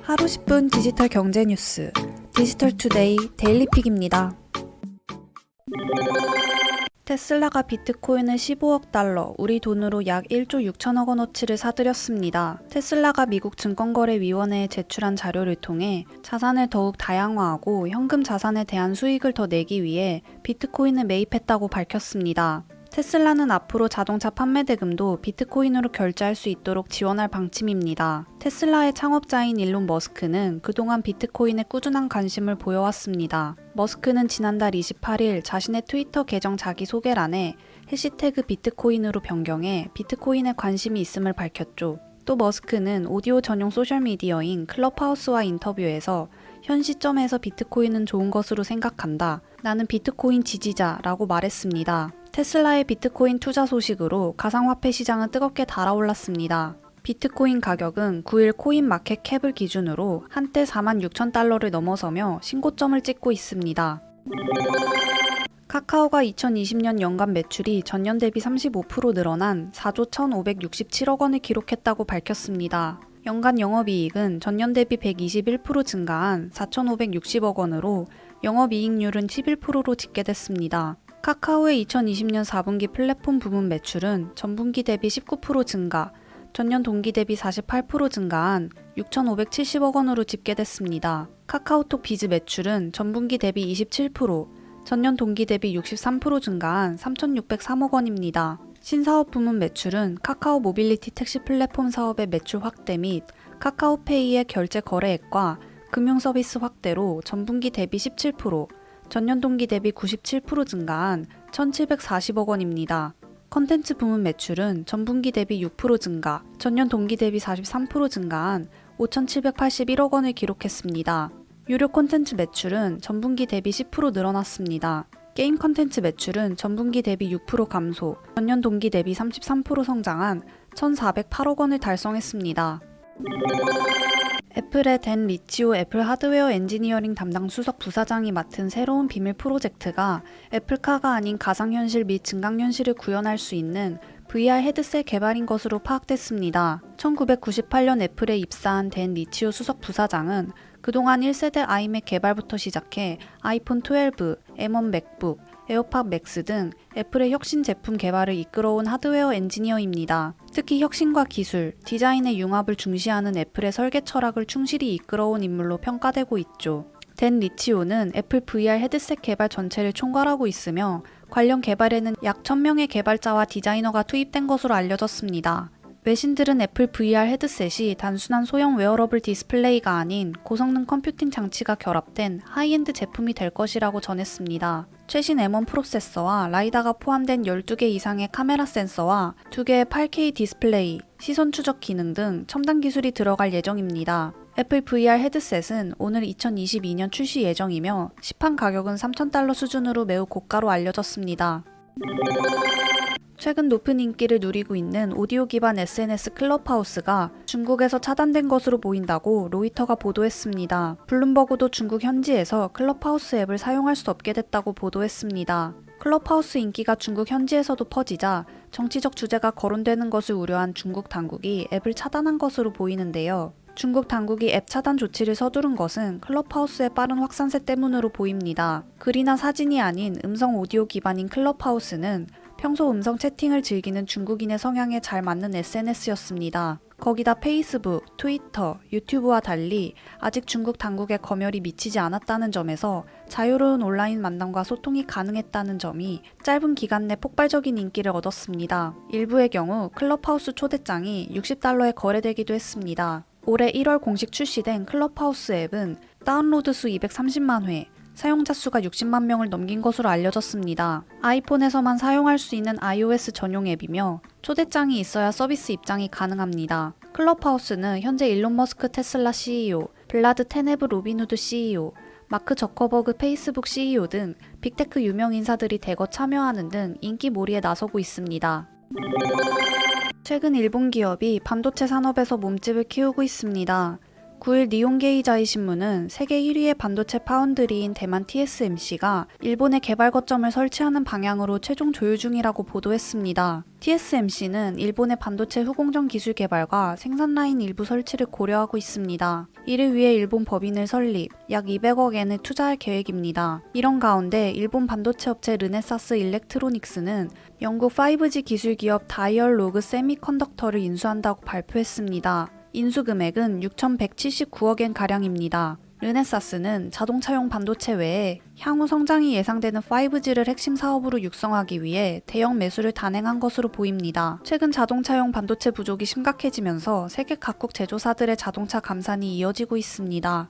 하루 10분 디지털 경제 뉴스 디지털투데이 데일리픽입니다. 테슬라가 비트코인을 15억 달러, 우리 돈으로 약 1조 6천억 원어치를 사들였습니다. 테슬라가 미국 증권거래위원회에 제출한 자료를 통해 자산을 더욱 다양화하고 현금 자산에 대한 수익을 더 내기 위해 비트코인을 매입했다고 밝혔습니다. 테슬라는 앞으로 자동차 판매 대금도 비트코인으로 결제할 수 있도록 지원할 방침입니다. 테슬라의 창업자인 일론 머스크는 그동안 비트코인에 꾸준한 관심을 보여왔습니다. 머스크는 지난달 28일 자신의 트위터 계정 자기소개란에 해시태그 비트코인으로 변경해 비트코인에 관심이 있음을 밝혔죠. 또 머스크는 오디오 전용 소셜미디어인 클럽하우스와 인터뷰에서 현 시점에서 비트코인은 좋은 것으로 생각한다. 나는 비트코인 지지자라고 말했습니다. 테슬라의 비트코인 투자 소식으로 가상화폐 시장은 뜨겁게 달아올랐습니다. 비트코인 가격은 9일 코인 마켓 캡을 기준으로 한때 46,000달러를 넘어서며 신고점을 찍고 있습니다. 카카오가 2020년 연간 매출이 전년 대비 35% 늘어난 4조 1,567억 원을 기록했다고 밝혔습니다. 연간 영업이익은 전년 대비 121% 증가한 4,560억 원으로 영업이익률은 11%로 집계됐습니다. 카카오의 2020년 4분기 플랫폼 부문 매출은 전분기 대비 19% 증가, 전년 동기 대비 48% 증가한 6,570억 원으로 집계됐습니다. 카카오톡 비즈 매출은 전분기 대비 27%, 전년 동기 대비 63% 증가한 3,603억 원입니다. 신사업 부문 매출은 카카오 모빌리티 택시 플랫폼 사업의 매출 확대 및 카카오페이의 결제 거래액과 금융 서비스 확대로 전분기 대비 17%, 전년 동기 대비 97% 증가한 1,740억 원입니다. 컨텐츠 부문 매출은 전분기 대비 6% 증가, 전년 동기 대비 43% 증가한 5,781억 원을 기록했습니다. 유료 콘텐츠 매출은 전분기 대비 10% 늘어났습니다. 게임 컨텐츠 매출은 전분기 대비 6% 감소, 전년 동기 대비 33% 성장한 1,408억 원을 달성했습니다. 애플의 댄 리치오 애플 하드웨어 엔지니어링 담당 수석 부사장이 맡은 새로운 비밀 프로젝트가 애플카가 아닌 가상현실 및 증강현실을 구현할 수 있는 VR 헤드셋 개발인 것으로 파악됐습니다. 1998년 애플에 입사한 댄 리치오 수석 부사장은 그동안 1세대 아이맥 개발부터 시작해 아이폰 12, M1 맥북, 에어팟 맥스 등 애플의 혁신 제품 개발을 이끌어온 하드웨어 엔지니어입니다. 특히 혁신과 기술, 디자인의 융합을 중시하는 애플의 설계 철학을 충실히 이끌어온 인물로 평가되고 있죠. 댄 리치오는 애플 VR 헤드셋 개발 전체를 총괄하고 있으며 관련 개발에는 약 1,000명의 개발자와 디자이너가 투입된 것으로 알려졌습니다. 외신들은 애플 VR 헤드셋이 단순한 소형 웨어러블 디스플레이가 아닌 고성능 컴퓨팅 장치가 결합된 하이엔드 제품이 될 것이라고 전했습니다. 최신 M1 프로세서와 라이다가 포함된 12개 이상의 카메라 센서와 2개의 8K 디스플레이, 시선 추적 기능 등 첨단 기술이 들어갈 예정입니다. 애플 VR 헤드셋은 오늘 2022년 출시 예정이며 시판 가격은 3,000달러 수준으로 매우 고가로 알려졌습니다. 최근 높은 인기를 누리고 있는 오디오 기반 SNS 클럽하우스가 중국에서 차단된 것으로 보인다고 로이터가 보도했습니다. 블룸버그도 중국 현지에서 클럽하우스 앱을 사용할 수 없게 됐다고 보도했습니다. 클럽하우스 인기가 중국 현지에서도 퍼지자 정치적 주제가 거론되는 것을 우려한 중국 당국이 앱을 차단한 것으로 보이는데요. 중국 당국이 앱 차단 조치를 서두른 것은 클럽하우스의 빠른 확산세 때문으로 보입니다. 글이나 사진이 아닌 음성 오디오 기반인 클럽하우스는 평소 음성 채팅을 즐기는 중국인의 성향에 잘 맞는 SNS였습니다. 거기다 페이스북, 트위터, 유튜브와 달리 아직 중국 당국의 검열이 미치지 않았다는 점에서 자유로운 온라인 만남과 소통이 가능했다는 점이 짧은 기간 내 폭발적인 인기를 얻었습니다. 일부의 경우 클럽하우스 초대장이 60달러에 거래되기도 했습니다. 올해 1월 공식 출시된 클럽하우스 앱은 다운로드 수 230만 회, 사용자 수가 60만 명을 넘긴 것으로 알려졌습니다. 아이폰에서만 사용할 수 있는 iOS 전용 앱이며 초대장이 있어야 서비스 입장이 가능합니다. 클럽하우스는 현재 일론 머스크 테슬라 CEO, 블라드 테네브 로빈후드 CEO, 마크 저커버그 페이스북 CEO 등 빅테크 유명 인사들이 대거 참여하는 등 인기몰이에 나서고 있습니다. 최근 일본 기업이 반도체 산업에서 몸집을 키우고 있습니다. 9일 니온게이자이 신문은 세계 1위의 반도체 파운드리인 대만 TSMC가 일본에 개발 거점을 설치하는 방향으로 최종 조율 중이라고 보도했습니다. TSMC는 일본의 반도체 후공정 기술 개발과 생산 라인 일부 설치를 고려하고 있습니다. 이를 위해 일본 법인을 설립, 약 200억 엔을 투자할 계획입니다. 이런 가운데 일본 반도체 업체 르네사스 일렉트로닉스는 영국 5G 기술 기업 다이얼로그 세미컨덕터를 인수한다고 발표했습니다. 인수 금액은 6,179억 엔가량입니다. 르네사스는 자동차용 반도체 외에 향후 성장이 예상되는 5G를 핵심 사업으로 육성하기 위해 대형 매수를 단행한 것으로 보입니다. 최근 자동차용 반도체 부족이 심각해지면서 세계 각국 제조사들의 자동차 감산이 이어지고 있습니다.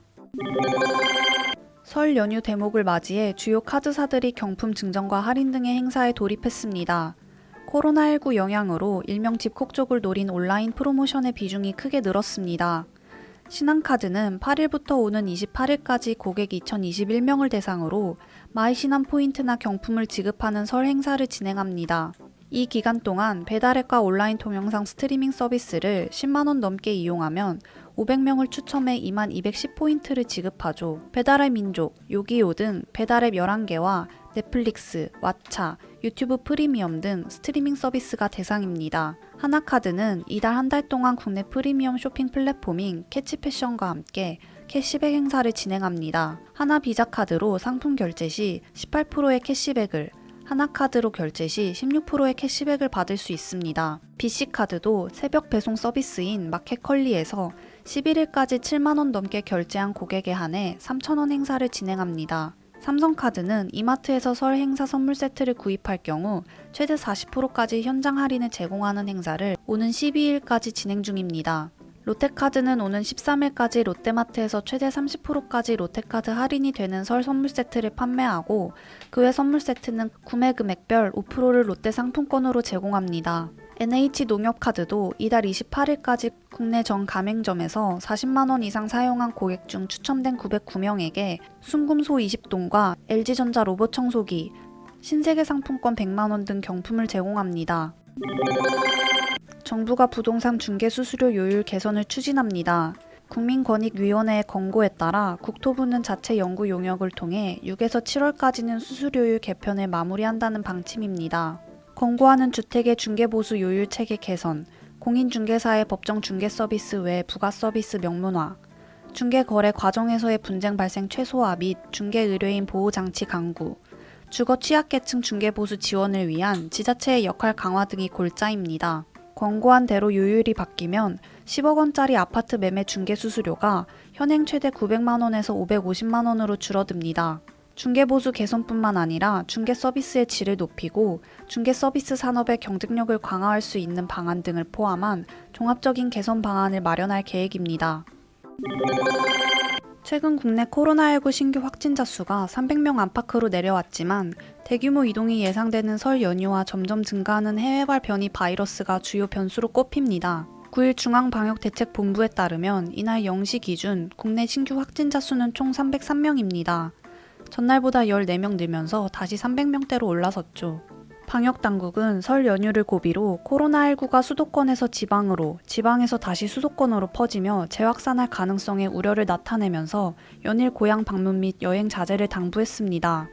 설 연휴 대목을 맞이해 주요 카드사들이 경품 증정과 할인 등의 행사에 돌입했습니다. 코로나19 영향으로 일명 집콕 쪽을 노린 온라인 프로모션의 비중이 크게 늘었습니다. 신한카드는 8일부터 오는 28일까지 고객 2021명을 대상으로 마이신한 포인트나 경품을 지급하는 설 행사를 진행합니다. 이 기간 동안 배달앱과 온라인 동영상 스트리밍 서비스를 10만원 넘게 이용하면 500명을 추첨해 2210포인트를 지급하죠. 배달의 민족, 요기요 등 배달앱 11개와 넷플릭스, 왓챠, 유튜브 프리미엄 등 스트리밍 서비스가 대상입니다. 하나카드는 이달 한 달 동안 국내 프리미엄 쇼핑 플랫폼인 캐치패션과 함께 캐시백 행사를 진행합니다. 하나비자카드로 상품 결제 시 18%의 캐시백을, 하나카드로 결제 시 16%의 캐시백을 받을 수 있습니다. BC카드도 새벽 배송 서비스인 마켓컬리에서 11일까지 7만원 넘게 결제한 고객에 한해 3,000원 행사를 진행합니다. 삼성카드는 이마트에서 설 행사 선물 세트를 구입할 경우 최대 40%까지 현장 할인을 제공하는 행사를 오는 12일까지 진행 중입니다. 롯데카드는 오는 13일까지 롯데마트에서 최대 30%까지 롯데카드 할인이 되는 설 선물 세트를 판매하고 그 외 선물 세트는 구매 금액별 5%를 롯데 상품권으로 제공합니다. NH농협카드도 이달 28일까지 국내 전 가맹점에서 40만원 이상 사용한 고객 중 추첨된 909명에게 순금소 20동과 LG전자 로봇 청소기, 신세계 상품권 100만원 등 경품을 제공합니다. 정부가 부동산 중개 수수료 요율 개선을 추진합니다. 국민권익위원회의 권고에 따라 국토부는 자체 연구 용역을 통해 6에서 7월까지는 수수료율 개편을 마무리한다는 방침입니다. 권고하는 주택의 중개보수 요율 체계 개선, 공인중개사의 법정 중개 서비스 외 부가 서비스 명문화, 중개거래 과정에서의 분쟁 발생 최소화 및 중개의뢰인 보호장치 강구, 주거 취약계층 중개보수 지원을 위한 지자체의 역할 강화 등이 골자입니다. 권고한 대로 요율이 바뀌면 10억 원짜리 아파트 매매 중개 수수료가 현행 최대 900만원에서 550만원으로 줄어듭니다. 중개보수 개선뿐만 아니라 중개 서비스의 질을 높이고 중개 서비스 산업의 경쟁력을 강화할 수 있는 방안 등을 포함한 종합적인 개선 방안을 마련할 계획입니다. 최근 국내 코로나19 신규 확진자 수가 300명 안팎으로 내려왔지만 대규모 이동이 예상되는 설 연휴와 점점 증가하는 해외발 변이 바이러스가 주요 변수로 꼽힙니다. 9일 중앙방역대책본부에 따르면 이날 0시 기준 국내 신규 확진자 수는 총 303명입니다. 전날보다 14명 늘면서 다시 300명대로 올라섰죠. 방역당국은 설 연휴를 고비로 코로나19가 수도권에서 지방으로, 지방에서 다시 수도권으로 퍼지며 재확산할 가능성의 우려를 나타내면서 연일 고향 방문 및 여행 자제를 당부했습니다.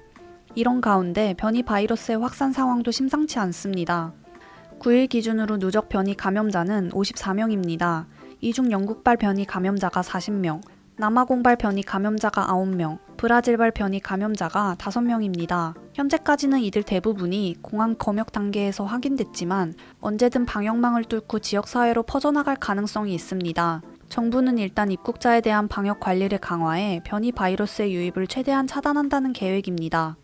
이런 가운데 변이 바이러스의 확산 상황도 심상치 않습니다. 9일 기준으로 누적 변이 감염자는 54명입니다. 이 중 영국발 변이 감염자가 40명, 남아공발 변이 감염자가 9명, 브라질발 변이 감염자가 5명입니다. 현재까지는 이들 대부분이 공항 검역 단계에서 확인됐지만 언제든 방역망을 뚫고 지역사회로 퍼져나갈 가능성이 있습니다. 정부는 일단 입국자에 대한 방역 관리를 강화해 변이 바이러스의 유입을 최대한 차단한다는 계획입니다.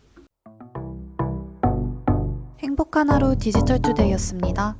행복한 하루 디지털투데이였습니다.